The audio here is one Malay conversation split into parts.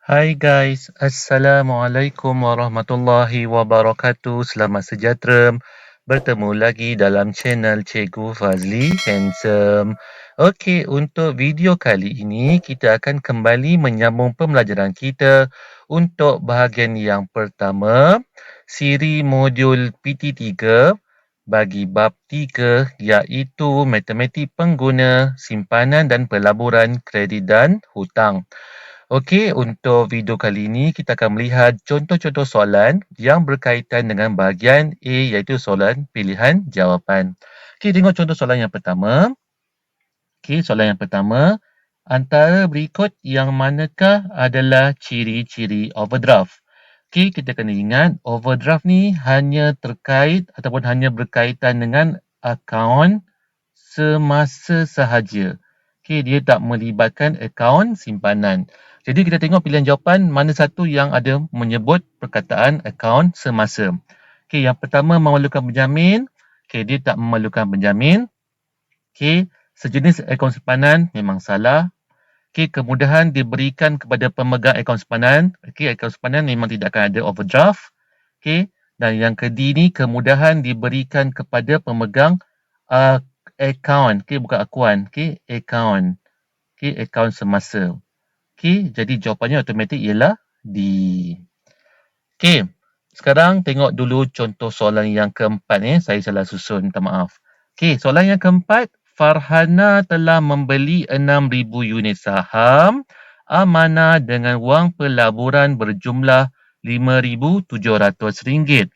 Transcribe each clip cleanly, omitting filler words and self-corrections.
Hai guys, Assalamualaikum warahmatullahi wabarakatuh. Selamat sejahtera. Bertemu lagi dalam channel Cikgu Fazli Handsome. Okey, untuk video kali ini kita akan kembali menyambung pembelajaran kita untuk bahagian yang pertama, siri modul PT3 bagi bab 3 iaitu matematik pengguna, simpanan dan pelaburan kredit dan hutang. Okey, untuk video kali ini kita akan melihat contoh-contoh soalan yang berkaitan dengan bahagian A iaitu soalan pilihan jawapan. Okey, tengok contoh soalan yang pertama. Okey, soalan yang pertama. Antara berikut yang manakah adalah ciri-ciri overdraft? Okey, kita kena ingat overdraft ni hanya terkait ataupun hanya berkaitan dengan akaun semasa sahaja. Okey, dia tak melibatkan akaun simpanan. Jadi kita tengok pilihan jawapan mana satu yang ada menyebut perkataan akaun semasa. Okey, yang pertama memerlukan penjamin. Okey, dia tak memerlukan penjamin. Okey, sejenis akaun simpanan memang salah. Okey, kemudahan diberikan kepada pemegang akaun simpanan. Okey, akaun simpanan memang tidak akan ada overdraft. Okey, dan yang kedua ni kemudahan diberikan kepada pemegang akaun. Okey, bukan akuan. Okey, akaun. Okey, akaun semasa. Okey, jadi jawapannya automatik ialah D. Okey, sekarang tengok dulu contoh soalan yang keempat. Saya salah susun, minta maaf. Okey, soalan yang keempat. Farhana telah membeli 6,000 unit saham Amanah dengan wang pelaburan berjumlah RM5,700.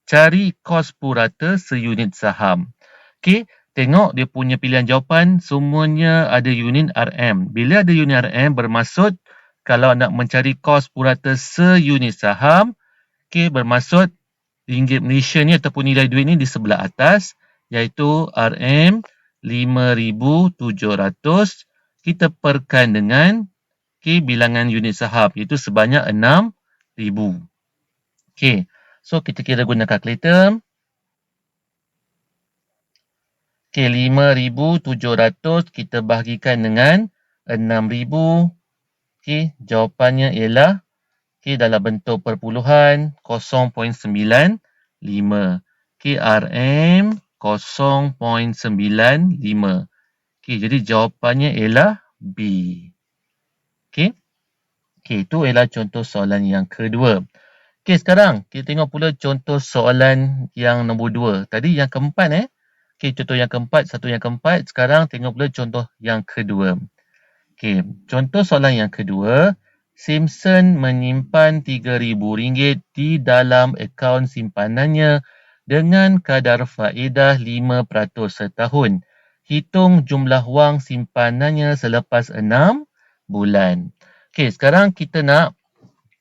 Cari kos purata seunit saham. Okey, tengok dia punya pilihan jawapan semuanya ada unit RM. Bila ada unit RM bermaksud kalau nak mencari kos purata seunit saham, okey, bermaksud ringgit Malaysia ni ataupun nilai duit ni di sebelah atas iaitu RM 5,700 kita perkan dengan bilangan unit saham iaitu sebanyak 6,000. Okey, so kita kira guna kalkulator. Okey, 5,700 kita bahagikan dengan 6,000. Okey, jawapannya ialah dalam bentuk perpuluhan 0.95. Okey, RM 0.95. Okey, jadi jawapannya ialah B. Okey. Okey, itu ialah contoh soalan yang kedua. Okey, sekarang kita tengok pula contoh soalan yang nombor 2. Tadi yang keempat Okey, contoh yang keempat, satu yang keempat. Sekarang tengok pula contoh yang kedua. Okey, contoh soalan yang kedua. Simpson menyimpan RM3,000 di dalam akaun simpanannya dengan kadar faedah 5% setahun. Hitung jumlah wang simpanannya selepas 6 bulan. Okey, sekarang kita nak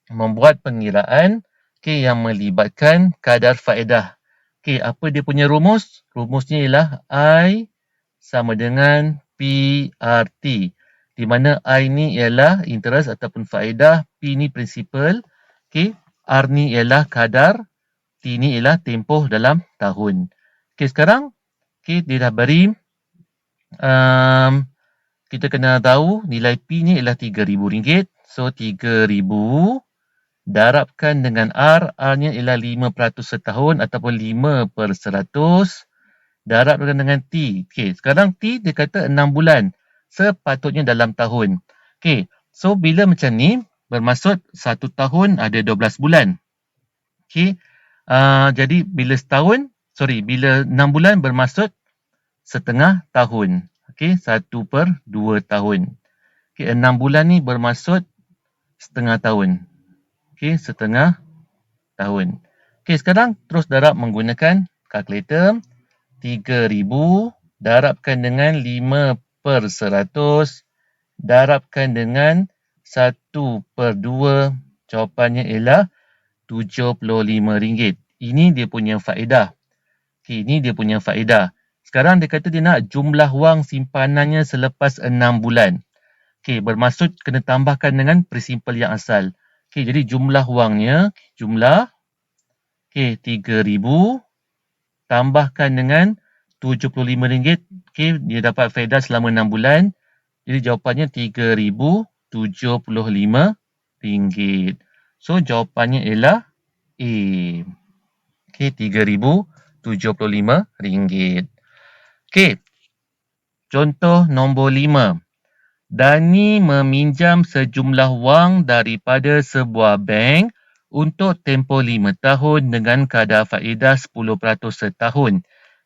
membuat pengiraan yang melibatkan kadar faedah. Okey, apa dia punya rumus? Rumusnya ialah I sama dengan PRT. Di mana I ni ialah interest ataupun faedah, P ni principal, okey, R ni ialah kadar, T ni ialah tempoh dalam tahun. Okey, sekarang dia dah beri kita kena tahu nilai P ni ialah RM3,000. So RM3,000 darabkan dengan R, R-nya ialah 5% setahun ataupun 5/100 darabkan dengan T. Okey, sekarang T dia kata 6 bulan. Sepatutnya dalam tahun. Okey, so bila macam ni bermaksud 1 tahun ada 12 bulan. Okey, jadi bila bila 6 bulan bermaksud setengah tahun. Okey, 1/2 tahun. Okey, 6 bulan ni bermaksud setengah tahun. Okey, setengah tahun. Okey, sekarang terus darab menggunakan kalkulator. 3,000 darabkan dengan 5/100 darabkan dengan 1/2. Jawapannya ialah RM75. Ini dia punya faedah. Okey, ini dia punya faedah. Sekarang dia kata dia nak jumlah wang simpanannya selepas 6 bulan. Okey, bermaksud kena tambahkan dengan prinsipal yang asal. Okey, jadi jumlah wangnya, RM3,000 tambahkan dengan RM75. Okey, dia dapat faedah selama 6 bulan. Jadi jawapannya RM3,075. ringgit. So, jawapannya ialah A. Okey, RM3,075. Okey, contoh nombor 5. Dani meminjam sejumlah wang daripada sebuah bank untuk tempoh 5 tahun dengan kadar faedah 10% setahun.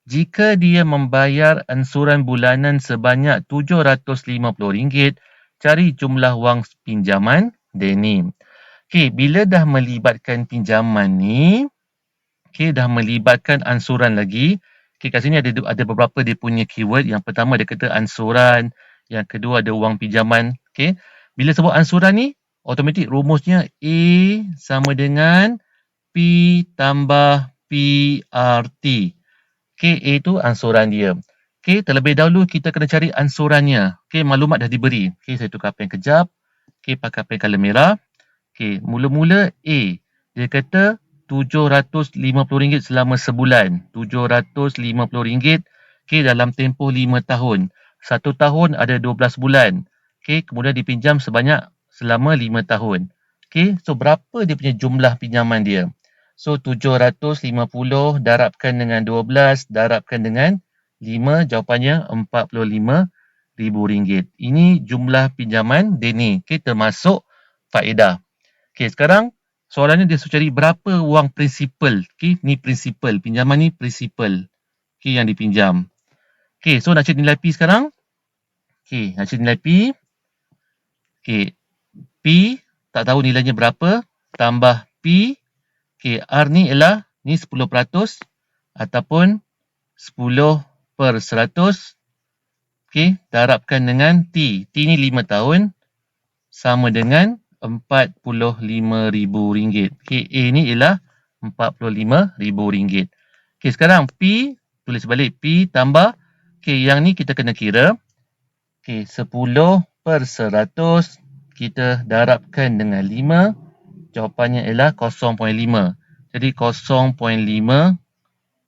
Jika dia membayar ansuran bulanan sebanyak RM750, cari jumlah wang pinjaman Dani. Okey, bila dah melibatkan pinjaman ni, dah melibatkan ansuran lagi. Kat sini ada beberapa dia punya keyword. Yang pertama dia kata ansuran, yang kedua ada wang pinjaman. Bila sebut ansuran ni, automatik rumusnya A sama dengan P tambah PRT. A tu ansuran dia. Terlebih dahulu kita kena cari ansurannya. Maklumat dah diberi. Saya tukar pen kejap. Pakai pen color merah. Mula-mula A. Dia kata RM750 selama sebulan. RM750 dalam tempoh 5 tahun. 1 tahun ada 12 bulan. Kemudian dipinjam selama 5 tahun. So berapa dia punya jumlah pinjaman dia? So 750 darabkan dengan 12 darabkan dengan 5, jawapannya RM45,000. Ini jumlah pinjaman Dani. Termasuk faedah. Sekarang soalannya dia suruh cari berapa wang prinsipal. Ni prinsipal. Pinjaman ni prinsipal. Yang dipinjam. So nak cari nilai P sekarang. Nak cari nilai P. P tak tahu nilainya berapa. Tambah P. R ni ialah ni 10% ataupun 10%. Darabkan dengan T. T ni 5 tahun. Sama dengan RM45,000. A ni ialah RM45,000. Sekarang P, tulis balik P tambah, yang ni kita kena kira. 10%, kita darabkan dengan 5, jawapannya ialah 0.5. Jadi 0.5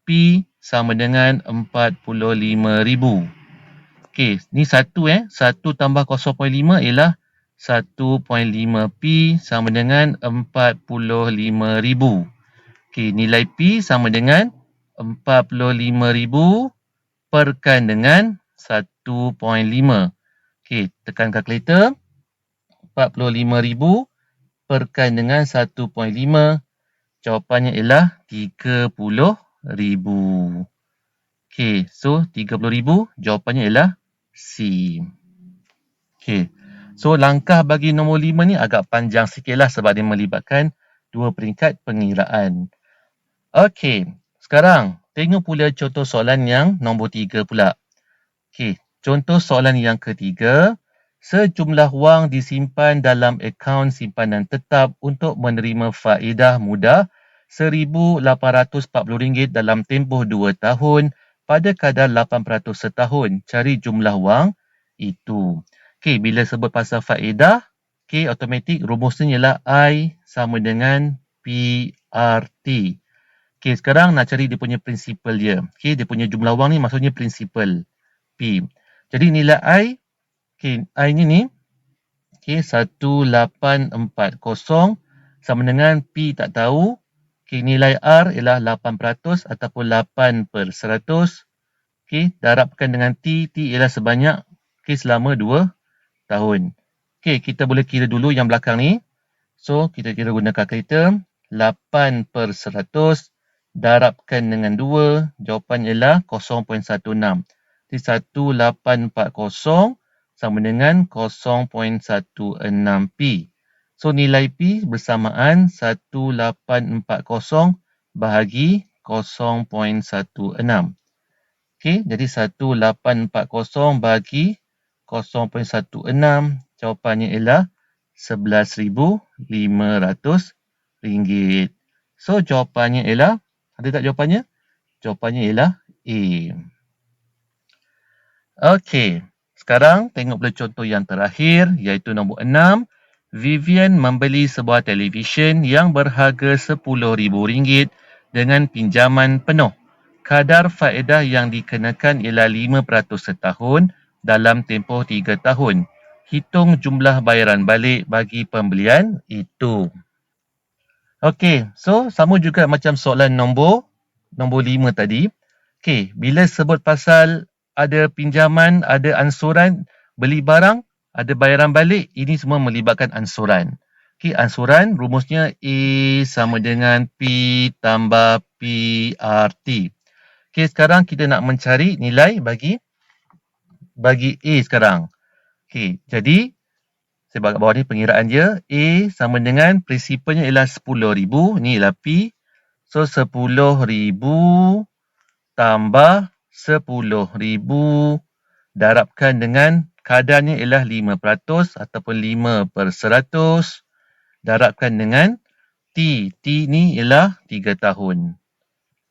P sama dengan RM45,000. Ni 1 1 tambah 0.5 ialah 1.5 P sama dengan RM45,000. Nilai P sama dengan RM45,000 perkan dengan 1.5. Tekan kalkulator. RM45,000 perkan dengan 1.5. Jawapannya ialah RM30,000. So RM30,000 jawapannya ialah C. So langkah bagi nombor 5 ni agak panjang sikit lah sebab dia melibatkan 2 peringkat pengiraan. Sekarang tengok pula contoh soalan yang nombor 3 pula. Contoh soalan yang ketiga. Sejumlah wang disimpan dalam akaun simpanan tetap untuk menerima faedah mudah RM1,840 dalam tempoh 2 tahun pada kadar 8% setahun. Cari jumlah wang itu. Bila sebut pasal faedah, automatik rumusnya ialah I sama dengan PRT. Sekarang nak cari dia punya prinsipal dia. Dia punya jumlah wang ni maksudnya prinsipal. P. Jadi nilai I, I ni 1840 sama dengan P tak tahu. Nilai R ialah 8% ataupun 8%. Darabkan dengan T. T ialah sebanyak selama 2 tahun. Kita boleh kira dulu yang belakang ni. So, kita kira guna kalkulator. 8% darabkan dengan 2. Jawapan ialah 0.16. Jadi 1840 sama dengan 0.16 P. So, nilai P bersamaan 1840 bahagi 0.16. Jadi 1840 bagi 0.16, jawapannya ialah RM11,500. So, jawapannya ialah, ada tak jawapannya? Jawapannya ialah A. Sekarang tengok pula contoh yang terakhir, iaitu nombor 6. Vivian membeli sebuah televisyen yang berharga RM10,000 dengan pinjaman penuh. Kadar faedah yang dikenakan ialah 5% setahun dalam tempoh 3 tahun. hitung jumlah bayaran balik bagi pembelian itu. Okey, so sama juga macam soalan nombor 5 tadi. Okey, bila sebut pasal ada pinjaman, ada ansuran, beli barang, ada bayaran balik, ini semua melibatkan ansuran. Okey, ansuran rumusnya A sama dengan P tambah PRT. Okey, sekarang kita nak mencari nilai bagi A sekarang. Okey, jadi saya bagi bawah ni pengiraan dia. A sama dengan prinsipalnya ialah 10,000. Ni ialah P. So, 10,000 tambah 10,000 darabkan dengan kadarnya ialah 5% ataupun 5/100 darabkan dengan T. T ni ialah 3 tahun.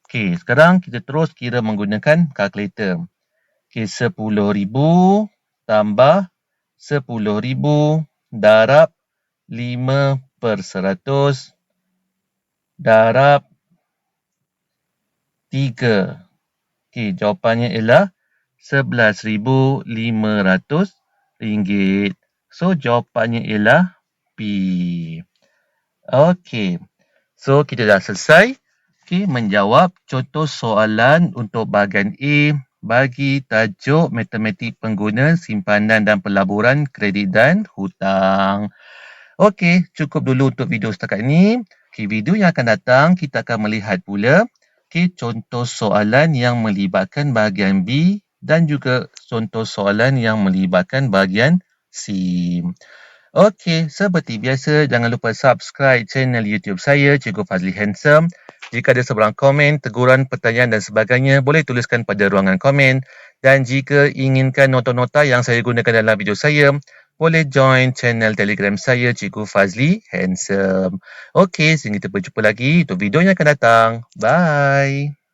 Okey, sekarang kita terus kira menggunakan kalkulator. Okey, 10,000 tambah 10,000 darab 5/100 darab 3. Okey, jawapannya ialah RM11,500. So, jawapannya ialah P. Okey. So, kita dah selesai menjawab contoh soalan untuk bahagian A bagi tajuk matematik pengguna simpanan dan pelaburan kredit dan hutang. Okey, cukup dulu untuk video setakat ini. Video yang akan datang kita akan melihat pula contoh soalan yang melibatkan bahagian B dan juga contoh soalan yang melibatkan bahagian C. Okey, seperti biasa, jangan lupa subscribe channel YouTube saya, Cikgu Fazli Handsome. Jika ada sebarang komen, teguran, pertanyaan dan sebagainya, boleh tuliskan pada ruangan komen. Dan jika inginkan nota-nota yang saya gunakan dalam video saya, boleh join channel Telegram saya, Cikgu Fazli Handsome. Okey, sehingga kita berjumpa lagi untuk video yang akan datang. Bye!